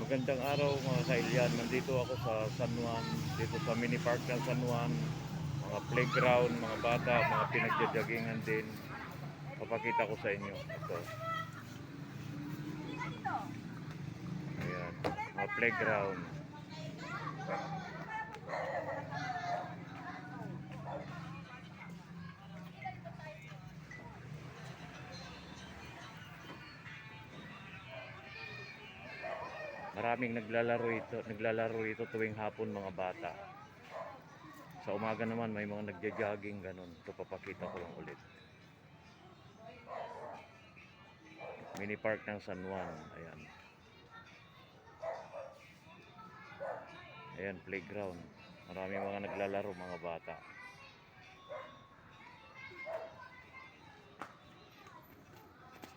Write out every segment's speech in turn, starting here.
Magandang araw mga kailyan. Nandito ako sa San Juan, dito sa mini park ng San Juan. Mga playground, mga bata, mga pinagjajagingan din. Papakita ko sa inyo. Ito. Ayan, mga playground. Maraming naglalaro ito tuwing hapon mga bata. Sa umaga naman may mga nagja-jogging ganun. Ito papakita ko lang ulit. Mini park ng San Juan. Ayan. Ayan, playground. Maraming mga naglalaro mga bata.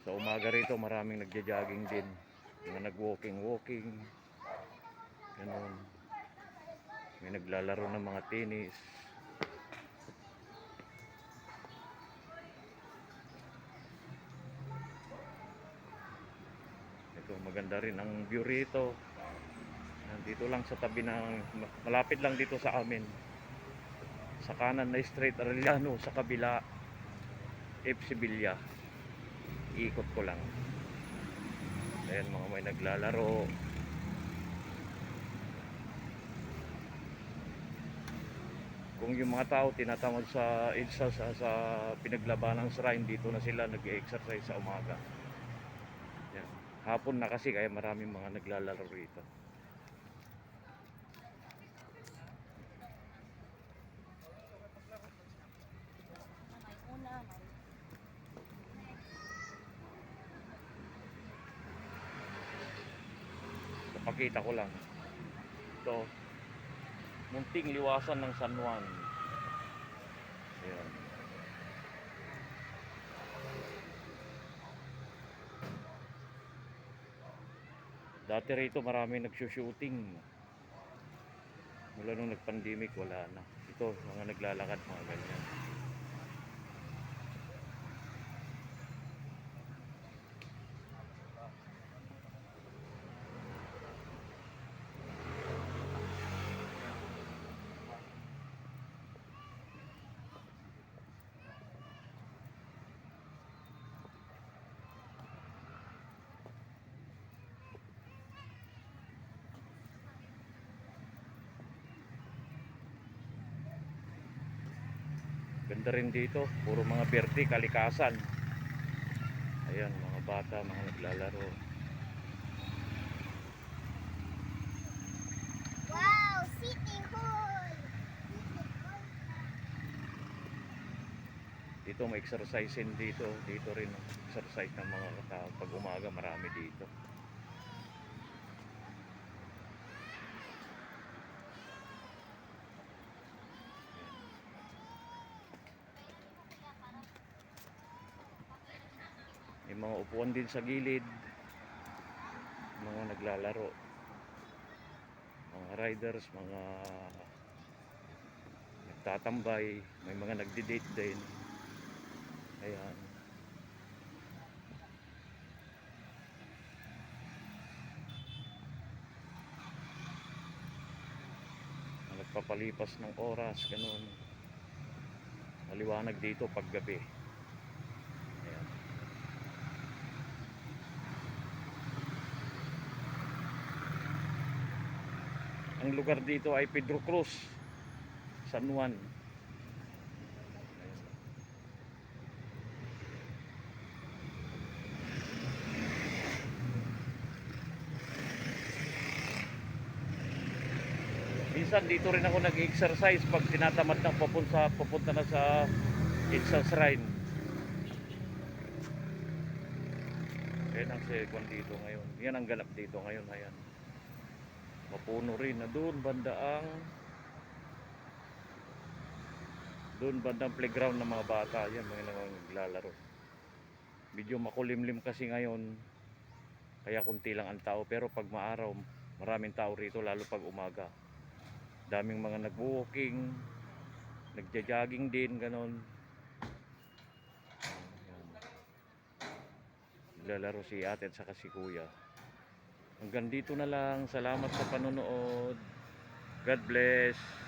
Sa umaga rito maraming nagja-jogging din. Mga nag-walking. Ganun. May naglalaro ng mga tennis. Ito, maganda rin ang view rito. Dito lang sa tabi ng, malapit lang dito sa amin. Sa kanan na straight Arellano, sa kabila FC Villa. Ikot ko lang. Ayan, mga may naglalaro. Kung yung mga tao tinatamad sa EDSA sa pinaglabanang shrine, dito na sila nag-exercise sa umaga. Ayan. Hapon na kasi kaya maraming mga naglalaro rito. Pakita ko lang. Ito, munting liwasan ng San Juan. Ayan. Dati rito marami nagsushooting. Mula nung nag-pandemic wala na. Ito, mga naglalakad, mga ganyan. Ganda rin dito, puro mga berde, kalikasan. Ayan, mga bata, mga naglalaro. Wow, City Hall! Dito may exercisein dito. Dito rin exercise ng mga tao. Pag umaga marami dito. May mga upuan din sa gilid. Mga naglalaro. Mga riders, mga nagtatambay. May mga nagdi-date din. Ayan. Nagpapalipas ng oras, ganun. Maliwanag dito pag gabi. Ayan. Ang lugar dito ay Pedro Cruz, San Juan. Minsan dito rin ako nag-exercise pag tinatamad ng papunta na sa EDSA Shrine. Yan ang second dito ngayon. Yan ang ganap dito ngayon. Ayan. Mapuno rin na doon bandang playground ng mga bata. Yan mga naglalaro. Medyo makulimlim kasi ngayon. Kaya kunti lang ang tao. Pero pag maaraw, maraming tao rito lalo pag umaga. Daming mga nag-walking, nagja-jogging din, ganon. Naglalaro si ate at saka si kuya. Hanggang dito na lang. Salamat sa panonood. God bless.